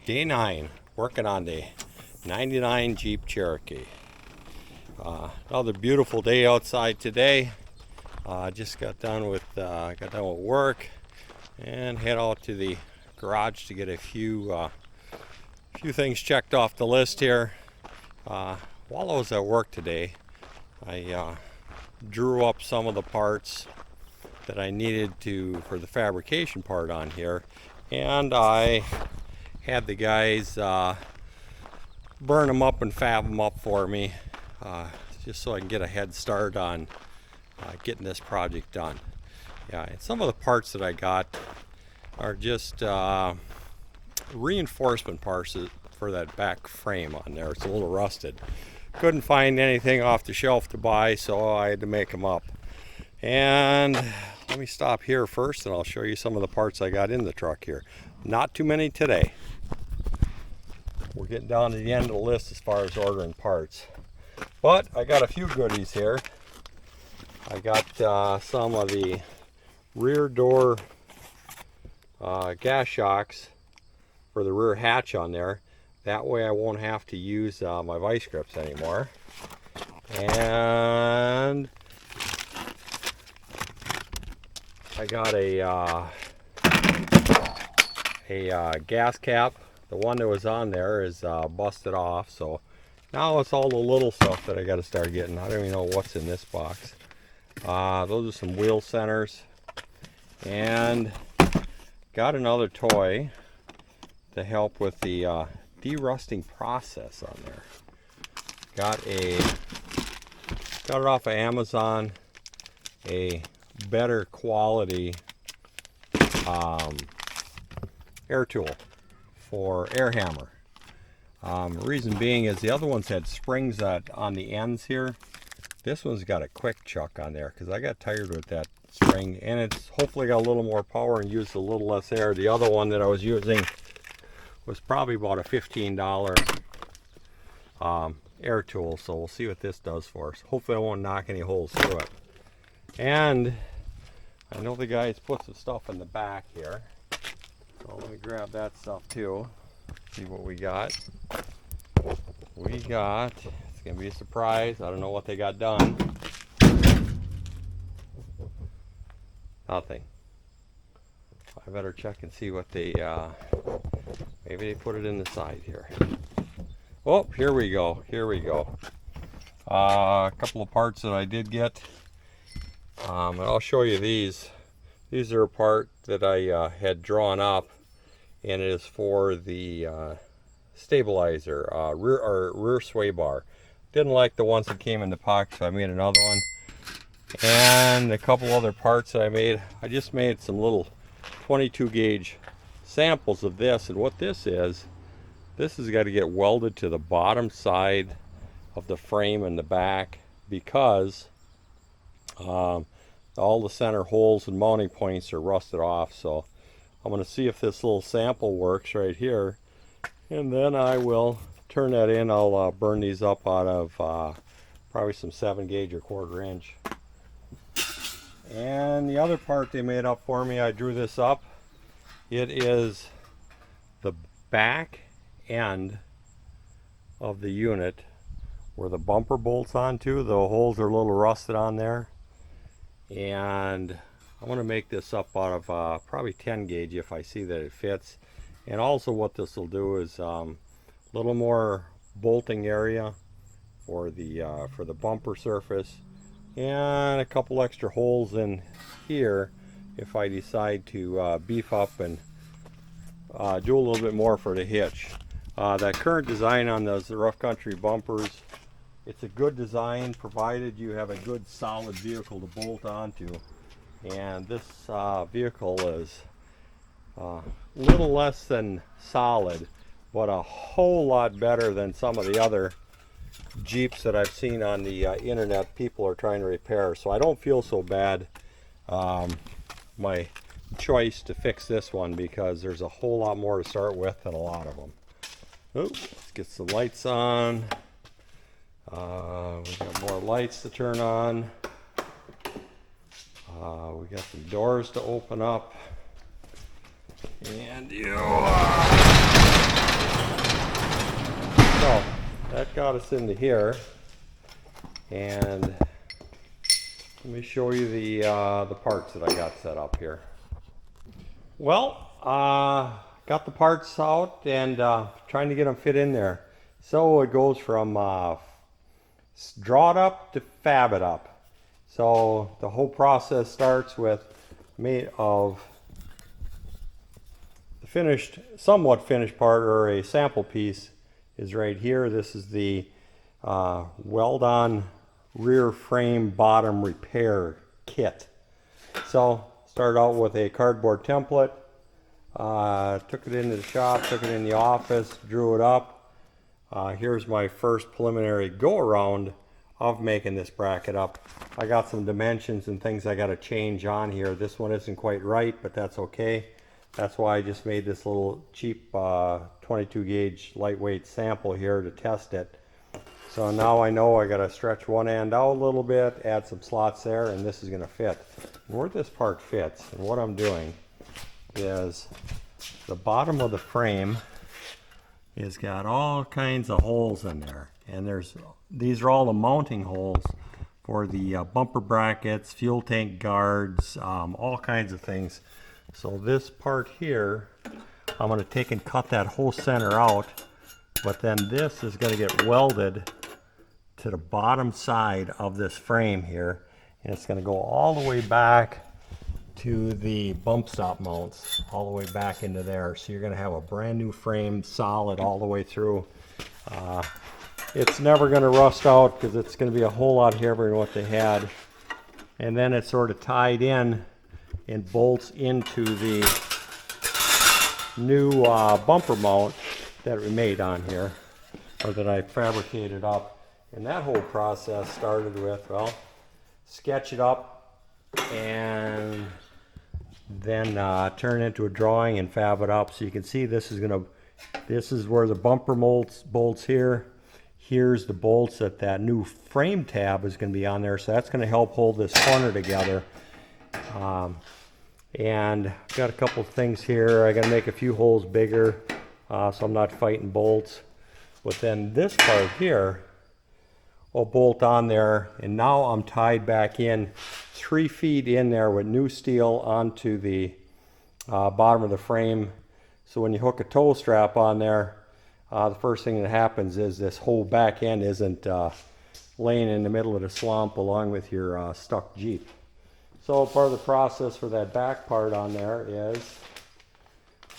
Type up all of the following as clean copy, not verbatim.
Day 9, working on the 99 Jeep Cherokee. Another beautiful day outside today. Just got done with work and head out to the garage to get a few things checked off the list here. While I was at work today, I drew up some of the parts that I needed for the fabrication part on here, and I had the guys burn them up and fab them up for me, just so I can get a head start on getting this project done. Yeah, and some of the parts that I got are just reinforcement parts for that back frame on there. It's a little rusted. Couldn't find anything off the shelf to buy, so I had to make them up. And let me stop here first and I'll show you some of the parts I got in the truck here. Not too many today. We're getting down to the end of the list as far as ordering parts. But I got a few goodies here. I got some of the rear door gas shocks for the rear hatch on there. That way I won't have to use my vice grips anymore. And I got a gas cap. The one that was on there is busted off, so now it's all the little stuff that I got to start getting. I don't even know what's in this box. Those are some wheel centers, and got another toy to help with the derusting process on there. Got it off of Amazon, a better quality air tool for air hammer. Reason being is the other ones had springs on the ends here. This one's got a quick chuck on there because I got tired with that spring, and it's hopefully got a little more power and used a little less air. The other one that I was using was probably about a $15 air tool, so we'll see what this does for us. Hopefully I won't knock any holes through it. And I know the guys put some stuff in the back here, so let me grab that stuff too. See what we got. It's gonna be a surprise. I don't know what they got done. Nothing. I better check and see what they maybe they put it in the side here. Oh, here we go. A couple of parts that I did get, and I'll show you these. These are a part that I had drawn up, and it is for the stabilizer, rear sway bar. Didn't like the ones that came in the box, so I made another one. And a couple other parts that I made. I just made some little 22 gauge samples of this, and what this has got to get welded to the bottom side of the frame in the back, because all the center holes and mounting points are rusted off. So I'm going to see if this little sample works right here, and then I will turn that in. I'll burn these up out of probably some 7 gauge or 1/4 inch. And the other part they made up for me, I drew this up. It is the back end of the unit where the bumper bolts onto. The holes are a little rusted on there, and I'm going to make this up out of probably 10 gauge if I see that it fits. And also what this will do is a little more bolting area for the bumper surface, and a couple extra holes in here if I decide to beef up and do a little bit more for the hitch. That current design on those rough country bumpers, it's a good design provided you have a good solid vehicle to bolt onto, and this vehicle is a little less than solid, but a whole lot better than some of the other Jeeps that I've seen on the internet people are trying to repair. So I don't feel so bad my choice to fix this one, because there's a whole lot more to start with than a lot of them. Let's get some lights on. We got more lights to turn on. We got some doors to open up. And you got us into here, and let me show you the parts that I got set up here. Well, got the parts out and trying to get them fit in there. So it goes from draw it up to fab it up. So the whole process starts with made of the finished, somewhat finished part, or a sample piece is right here. This is the weld-on rear frame bottom repair kit. So started out with a cardboard template, took it into the shop, took it in the office, drew it up. Here's my first preliminary go-around of making this bracket up. I got some dimensions and things I got to change on here. This one isn't quite right, but that's okay. That's why I just made this little cheap 22 gauge lightweight sample here to test it. So now I know I got to stretch one end out a little bit, add some slots there, and this is going to fit. Where this part fits, and what I'm doing is the bottom of the frame has got all kinds of holes in there, and these are all the mounting holes for the bumper brackets, fuel tank guards, all kinds of things. So this part here, I'm going to take and cut that whole center out, but then this is going to get welded to the bottom side of this frame here, and it's going to go all the way back to the bump stop mounts, all the way back into there. So you're going to have a brand new frame, solid all the way through. It's never going to rust out because it's going to be a whole lot heavier than what they had. And then it's sort of tied in and bolts into the new bumper mount that we made on here, or that I fabricated up. And that whole process started with, well, sketch it up and then turn it into a drawing and fab it up. So you can see this is where the bumper bolts here. Here's the bolts that new frame tab is going to be on there. So that's going to help hold this corner together. And I've got a couple of things here. I got to make a few holes bigger so I'm not fighting bolts. But then this part here will bolt on there, and now I'm tied back in 3 feet in there with new steel onto the bottom of the frame. So when you hook a tow strap on there, the first thing that happens is this whole back end isn't laying in the middle of the swamp along with your stuck Jeep. So part of the process for that back part on there is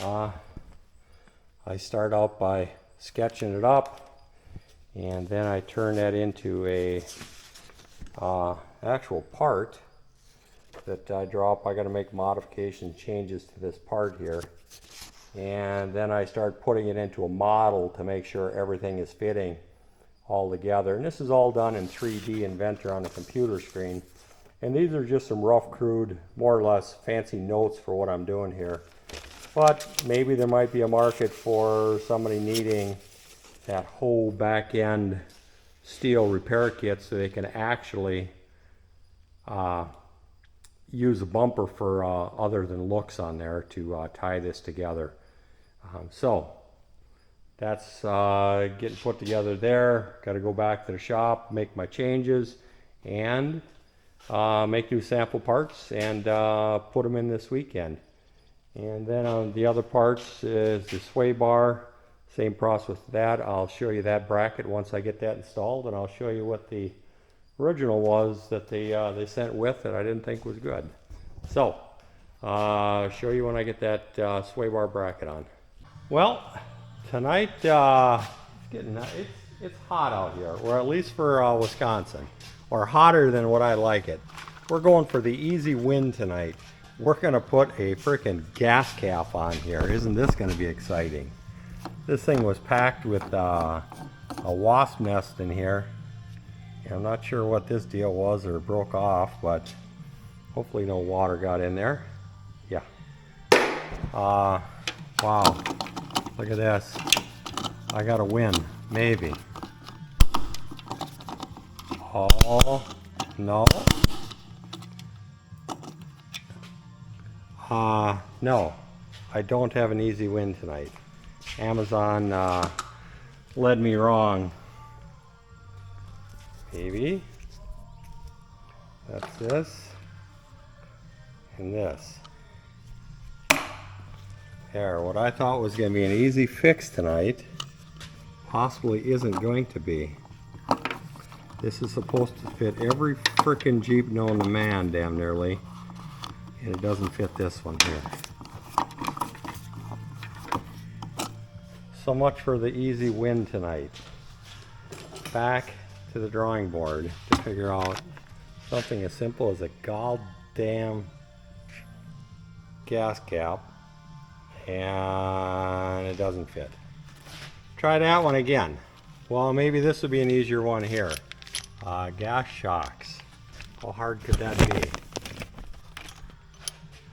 I start out by sketching it up, and then I turn that into a actual part that I draw up. I got to make modification changes to this part here, and then I start putting it into a model to make sure everything is fitting all together. And this is all done in 3D Inventor on the computer screen. And these are just some rough, crude, more or less fancy notes for what I'm doing here. But maybe there might be a market for somebody needing that whole back end steel repair kit so they can actually use a bumper for other than looks on there to tie this together. So that's getting put together there. Got to go back to the shop, make my changes, and make new sample parts and put them in this weekend. And then on the other parts is the sway bar. Same process with that. I'll show you that bracket once I get that installed, and I'll show you what the original was that they sent with that I didn't think was good. So show you when I get that sway bar bracket on. Well, tonight it's hot out here, or at least for Wisconsin, or hotter than what I like it. We're going for the easy win tonight. We're going to put a freaking gas cap on here. Isn't this going to be exciting? This thing was packed with a wasp nest in here. And I'm not sure what this deal was or broke off, but hopefully no water got in there. Yeah. Wow. Look at this. I got a win. Maybe. Oh, no. No. I don't have an easy win tonight. Amazon led me wrong. Maybe. That's this. And this. There, what I thought was going to be an easy fix tonight possibly isn't going to be. This is supposed to fit every frickin' Jeep known to man, damn nearly. And it doesn't fit this one here. So much for the easy win tonight. Back to the drawing board to figure out something as simple as a goddamn gas cap. And it doesn't fit. Try that one again. Well, maybe this would be an easier one here. Gas shocks. How hard could that be?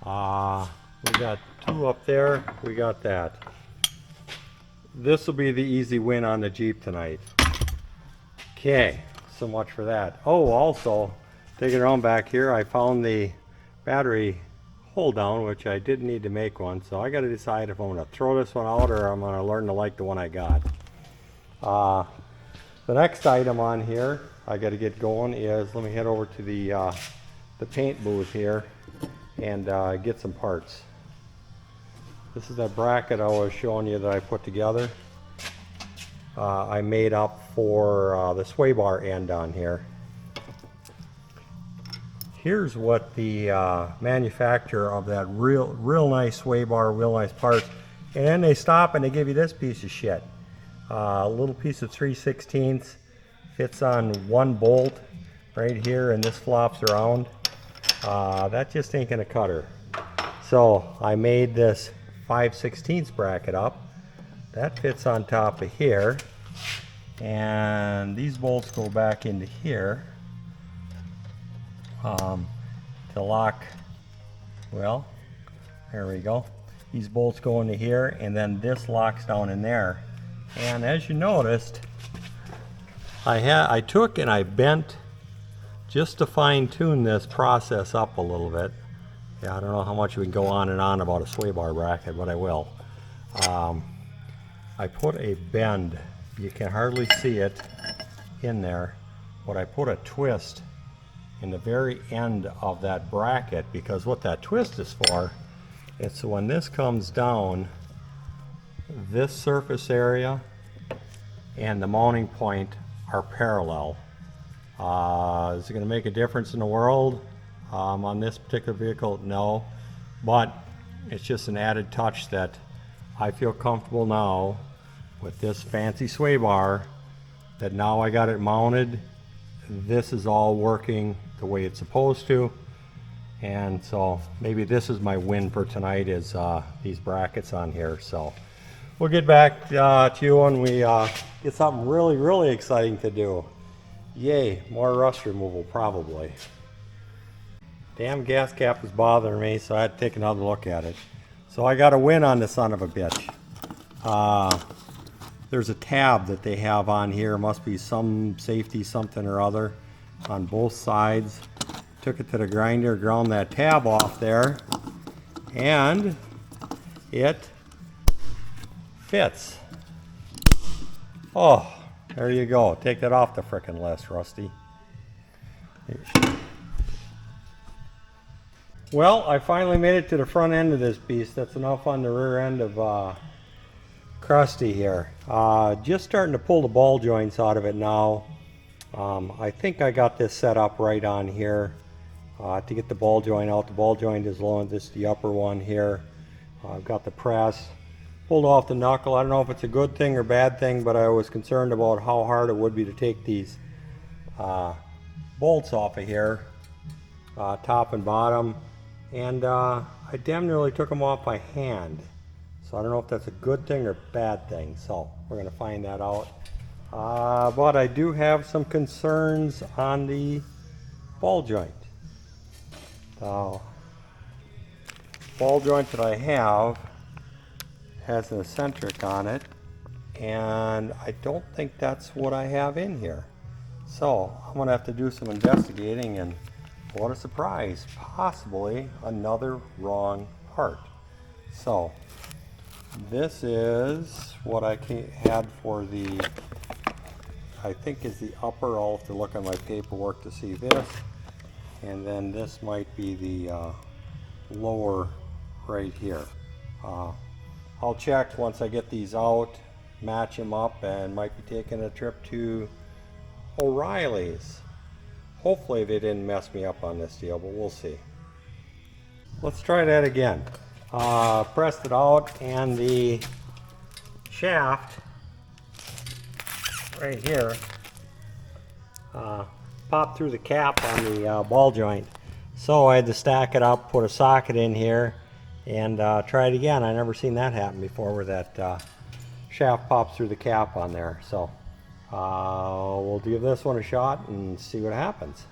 We got two up there. We got that. This will be the easy win on the Jeep tonight. Okay, so much for that. Oh, also, taking around back here, I found the battery hold down, which I did need to make one. So I got to decide if I'm going to throw this one out or I'm going to learn to like the one I got. The next item on here I got to get going is, let me head over to the paint booth here and get some parts. This is that bracket I was showing you that I put together. I made up for the sway bar end on here. Here's what the manufacturer of that real nice sway bar, real nice parts, and then they stop and they give you this piece of shit. A little piece of 3/16 fits on one bolt right here, and this flops around. That just ain't gonna cut her. So I made this 5/16 bracket up. That fits on top of here, and these bolts go back into here to lock. Well, there we go. These bolts go into here, and then this locks down in there. And as you noticed, I took and I bent just to fine-tune this process up a little bit. Yeah, I don't know how much we can go on and on about a sway bar bracket, but I will. I put a bend, you can hardly see it in there, but I put a twist in the very end of that bracket, because what that twist is for, it's when this comes down, this surface area and the mounting point are parallel. Is it going to make a difference in the world on this particular vehicle? No, but it's just an added touch that I feel comfortable now with this fancy sway bar, that now I got it mounted, this is all working the way it's supposed to. And so maybe this is my win for tonight, is these brackets on here. So we'll get back to you when we get something really exciting to do. Yay, more rust removal probably. Damn gas cap was bothering me, so I had to take another look at it. So I got a win on the son of a bitch. There's a tab that they have on here, must be some safety something or other on both sides. Took it to the grinder, ground that tab off there, and it fits. Oh, there you go. Take that off the frickin' list, Rusty. Well, I finally made it to the front end of this beast. That's enough on the rear end of Crusty here. Just starting to pull the ball joints out of it now. I think I got this set up right on here to get the ball joint out. The ball joint is low, and this is the upper one here. I've got the press pulled off the knuckle. I don't know if it's a good thing or bad thing, but I was concerned about how hard it would be to take these bolts off of here, top and bottom, and I damn nearly took them off by hand. So I don't know if that's a good thing or bad thing, so we're going to find that out. But I do have some concerns on the ball joint. The ball joint that I have has an eccentric on it, and I don't think that's what I have in here. So I'm going to have to do some investigating, and what a surprise, possibly another wrong part. So this is what I had for the I think is the upper. I'll have to look on my paperwork to see this. And then this might be the lower right here. I'll check once I get these out, match them up, and might be taking a trip to O'Reilly's. Hopefully they didn't mess me up on this deal, but we'll see. Let's try that again. Pressed it out, and the shaft right here popped through the cap on the ball joint. So I had to stack it up, put a socket in here, and try it again. I never seen that happen before, where that shaft pops through the cap on there. So we'll give this one a shot and see what happens.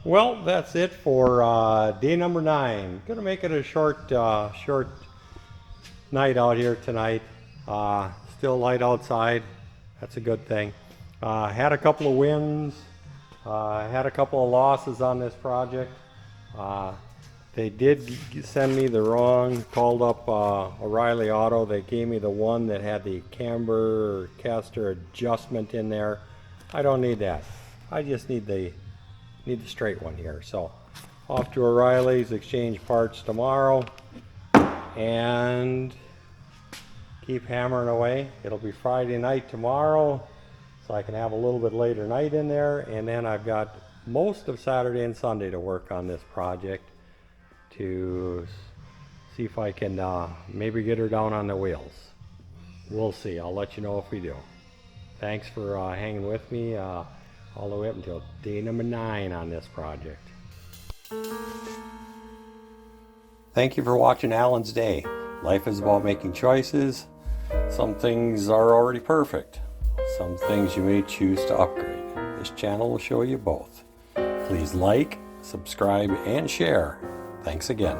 Well, that's it for day number 9. Gonna make it a short night out here tonight. Still light outside. That's a good thing. Had a couple of wins. Had a couple of losses on this project. They did send me the wrong, called up O'Reilly Auto. They gave me the one that had the camber or caster adjustment in there. I don't need that. I just need the straight one here. So off to O'Reilly's, exchange parts tomorrow, and keep hammering away. It'll be Friday night tomorrow, so I can have a little bit later night in there, and then I've got most of Saturday and Sunday to work on this project to see if I can maybe get her down on the wheels. We'll see. I'll let you know if we do. Thanks for hanging with me all the way up until day number 9 on this project. Thank you for watching Alan's Day. Life is about making choices. Some things are already perfect. Some things you may choose to upgrade. This channel will show you both. Please like, subscribe, and share. Thanks again.